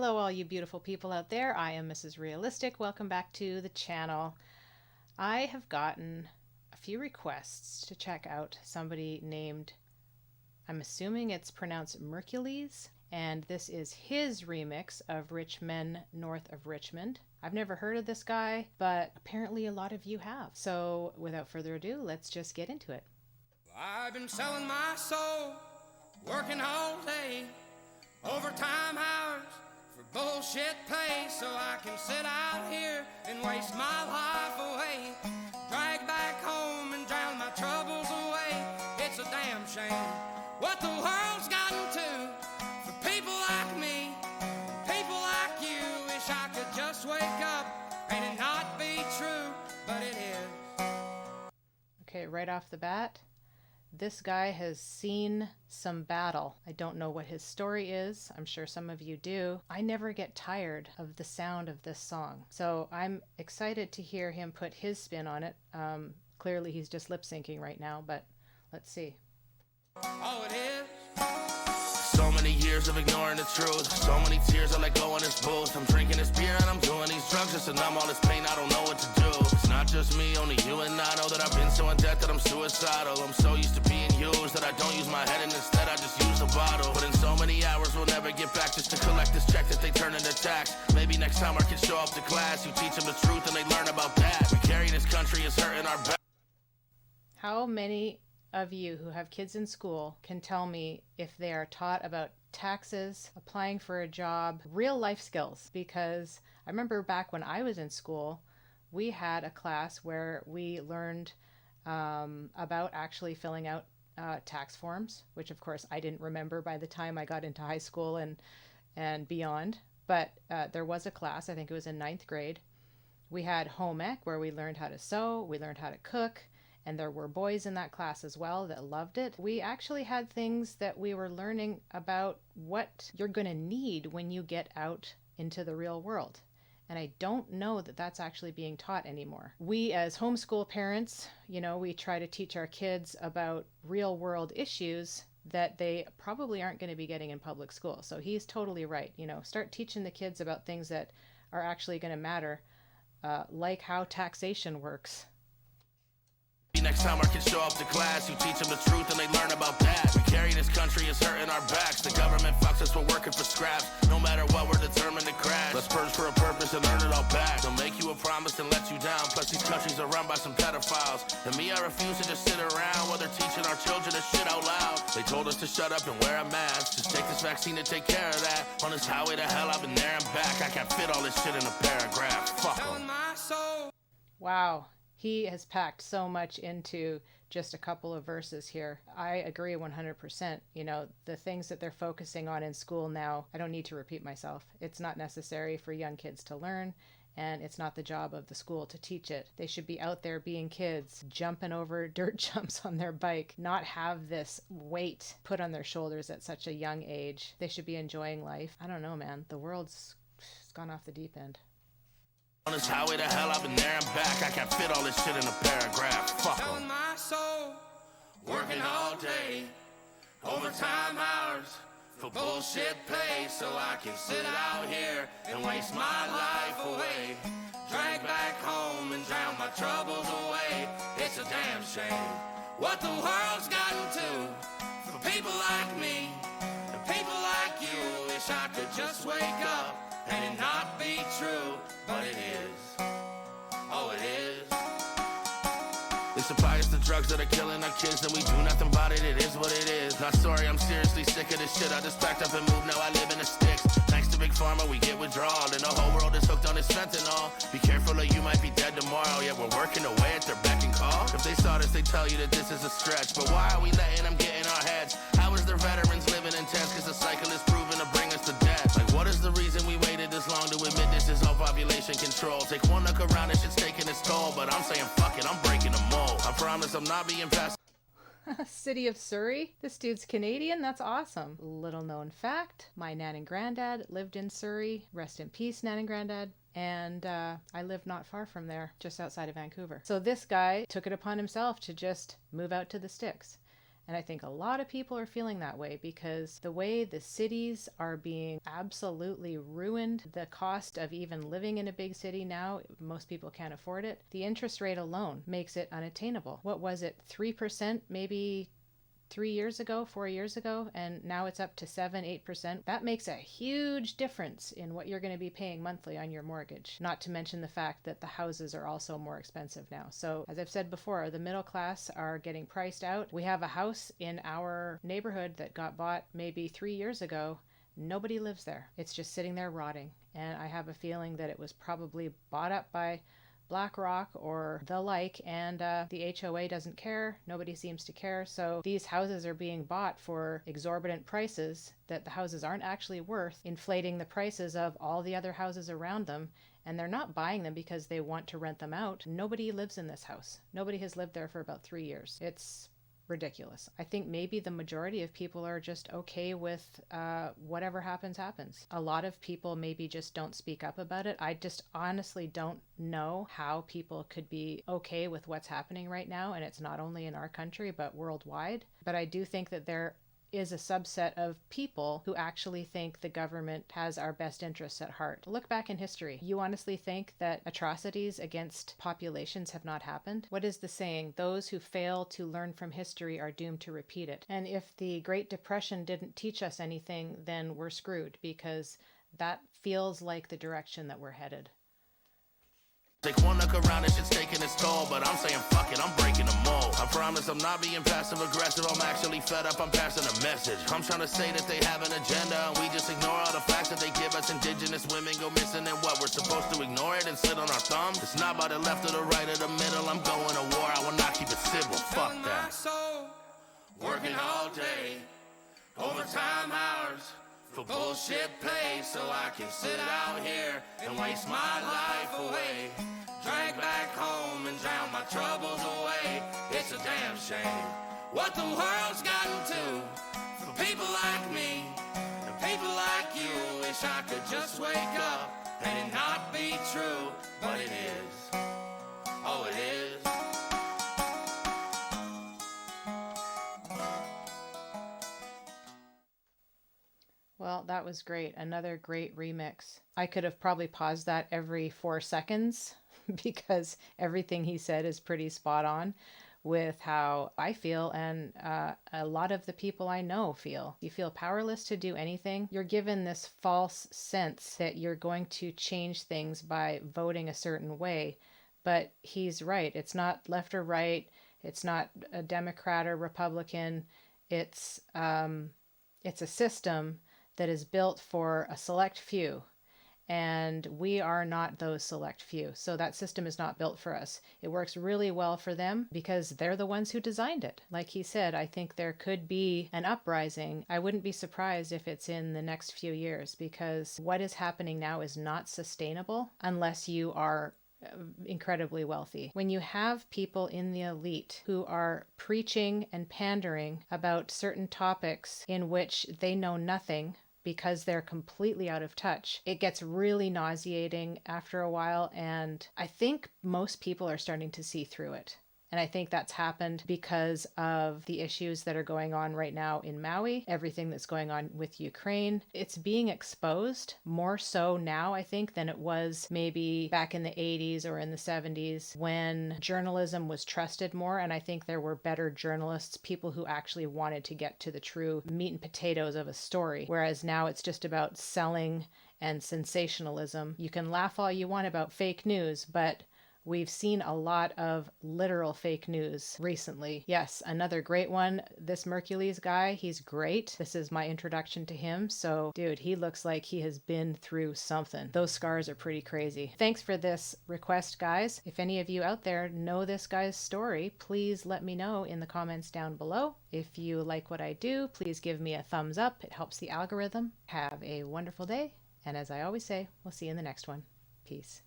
Hello all you beautiful people out there. I am Mrs. Realistic. Welcome back to the channel. I have gotten a few requests to check out somebody named, I'm assuming it's pronounced Merkules, and this is his remix of Men North of Richmond. I've never heard of this guy, but apparently a lot of you have. So without further ado, let's just get into it. I've been selling my soul, working all day, overtime hours for bullshit pay, so I can sit out here and waste my life away, drag back home and drown my troubles away. It's a damn shame what the world's gotten to for people like me, people like you. Wish I could just wake up and it not be true, but it is. Okay, right off the bat, this guy has seen some battle. I don't know what his story is. I'm sure some of you do. I never get tired of the sound of this song. So I'm excited to hear him put his spin on it. Clearly he's just lip syncing right now, but let's see. Oh, it is. So many years of ignoring the truth. So many tears I let go in this booth. I'm drinking this beer and I'm doing these drugs just to numb all this pain. I don't know what to do. It's not just me, only you and I know that I've been so in debt that I'm suicidal. I'm so used to being used that I don't use my head and instead I just use the bottle. But in so many hours we'll never get back just to collect this check that they turn into tax. Maybe next time I can show up to class. You teach them the truth and they learn about that. We carry this country as hurting our back. How many of you who have kids in school can tell me if they are taught about taxes, applying for a job, real life skills? Because I remember back when I was in school, we had a class where we learned about actually filling out tax forms, which of course I didn't remember by the time I got into high school and beyond. But there was a class, I think it was in 9th grade. We had home ec where we learned how to sew, we learned how to cook, and there were boys in that class as well that loved it. We actually had things that we were learning about what you're going to need when you get out into the real world. And I don't know that that's actually being taught anymore. We as homeschool parents, we try to teach our kids about real world issues that they probably aren't going to be getting in public school. So he's totally right. Start teaching the kids about things that are actually going to matter, like how taxation works. Next time I can show up to class, you teach them the truth and they learn about that. We carry this country as hurting our backs. The government fucks us, we're working for scraps. No matter what, we're determined to crash. Let's purge for a purpose and earn it all back. They'll make you a promise and let you down. Plus these countries are run by some pedophiles. And me, I refuse to just sit around while they're teaching our children this shit out loud. They told us to shut up and wear a mask. Just take this vaccine to take care of that. On this highway to hell, I've been there and back. I can't fit all this shit in a paragraph. Fuck 'em. Wow. He has packed so much into just a couple of verses here. I agree 100%. The things that they're focusing on in school now, I don't need to repeat myself. It's not necessary for young kids to learn, and it's not the job of the school to teach it. They should be out there being kids, jumping over dirt jumps on their bike, not have this weight put on their shoulders at such a young age. They should be enjoying life. I don't know, man. The world's gone off the deep end. On this highway to hell, I've been there and back. I can't fit all this shit in a paragraph. Fuck 'em. Selling my soul, working all day, overtime hours for bullshit pay, so I can sit out here and waste my life away, drag back home and drown my troubles away. It's a damn shame what the world's gotten to for people like me and people like you. Wish I could just wake up and it not be true, but it is. Oh, it is. They supply us the drugs that are killing our kids, and we do nothing about it. It is what it is. Not sorry, I'm seriously sick of this shit. I just packed up and moved, now I live in the sticks. Thanks to Big Pharma, we get withdrawal, and the whole world is hooked on this fentanyl. Be careful or you might be dead tomorrow. Yeah, we're working away at their beck and call. If they saw this, they tell you that this is a stretch. But why are we letting them get in our heads? How is their veterans living in tents? Cause the cycle is proven to bring us to death. Like, what is the reason we waited this long to admit this is all population control? Take one look around, this shit's taking its toll. But I'm saying fuck it, I'm breaking the mold. I promise I'm not being passed. City of Surrey? This dude's Canadian? That's awesome. Little known fact, my nan and granddad lived in Surrey. Rest in peace, nan and granddad. And I live not far from there, just outside of Vancouver. So this guy took it upon himself to just move out to the sticks. And I think a lot of people are feeling that way because the way the cities are being absolutely ruined, the cost of even living in a big city now, most people can't afford it. The interest rate alone makes it unattainable. What was it, 3% maybe 3 years ago, 4 years ago, and now it's up to 7-8%. That makes a huge difference in what you're going to be paying monthly on your mortgage. Not to mention the fact that the houses are also more expensive now. So as I've said before, the middle class are getting priced out. We have a house in our neighborhood that got bought maybe 3 years ago. Nobody lives there. It's just sitting there rotting. And I have a feeling that it was probably bought up by BlackRock or the like, and the HOA doesn't care. Nobody seems to care. So these houses are being bought for exorbitant prices that the houses aren't actually worth, inflating the prices of all the other houses around them. And they're not buying them because they want to rent them out. Nobody lives in this house. Nobody has lived there for about 3 years. It's ridiculous. I think maybe the majority of people are just okay with whatever happens. A lot of people maybe just don't speak up about it. I just honestly don't know how people could be okay with what's happening right now, and it's not only in our country but worldwide. But I do think that there is a subset of people who actually think the government has our best interests at heart. Look back in history. You honestly think that atrocities against populations have not happened? What is the saying? Those who fail to learn from history are doomed to repeat it. And if the Great Depression didn't teach us anything, then we're screwed, because that feels like the direction that we're headed. Take one look around, this shit's taking its toll, but I'm saying fuck it, I'm breaking the mold. I promise I'm not being passive aggressive, I'm actually fed up, I'm passing a message. I'm trying to say that they have an agenda, and we just ignore all the facts that they give us. Indigenous women go missing, and what, we're supposed to ignore it and sit on our thumbs? It's not by the left or the right or the middle, I'm going to war, I will not keep it civil, fuck that. Working all day, overtime hours, for bullshit pay, so I can sit out here and waste my life away. Drag back home and drown my troubles away. It's a damn shame what the world's gotten to for people like me and people like you. Wish I could just wake up and it not be true, but it is. Oh, it is. Well, that was great. Another great remix. I could have probably paused that every 4 seconds because everything he said is pretty spot on with how I feel and a lot of the people I know feel. You feel powerless to do anything. You're given this false sense that you're going to change things by voting a certain way. But he's right. It's not left or right. It's not a Democrat or Republican. It's a system that is built for a select few, and we are not those select few. So that system is not built for us. It works really well for them because they're the ones who designed it. Like he said, I think there could be an uprising. I wouldn't be surprised if it's in the next few years, because what is happening now is not sustainable unless you are incredibly wealthy. When you have people in the elite who are preaching and pandering about certain topics in which they know nothing because they're completely out of touch, it gets really nauseating after a while, and I think most people are starting to see through it. And I think that's happened because of the issues that are going on right now in Maui, everything that's going on with Ukraine. It's being exposed more so now, I think, than it was maybe back in the 80s or in the 70s when journalism was trusted more. And I think there were better journalists, people who actually wanted to get to the true meat and potatoes of a story. Whereas now it's just about selling and sensationalism. You can laugh all you want about fake news, but we've seen a lot of literal fake news recently. Yes, another great one. This Merkules guy, he's great. This is my introduction to him. So, dude, he looks like he has been through something. Those scars are pretty crazy. Thanks for this request, guys. If any of you out there know this guy's story, please let me know in the comments down below. If you like what I do, please give me a thumbs up. It helps the algorithm. Have a wonderful day. And as I always say, we'll see you in the next one. Peace.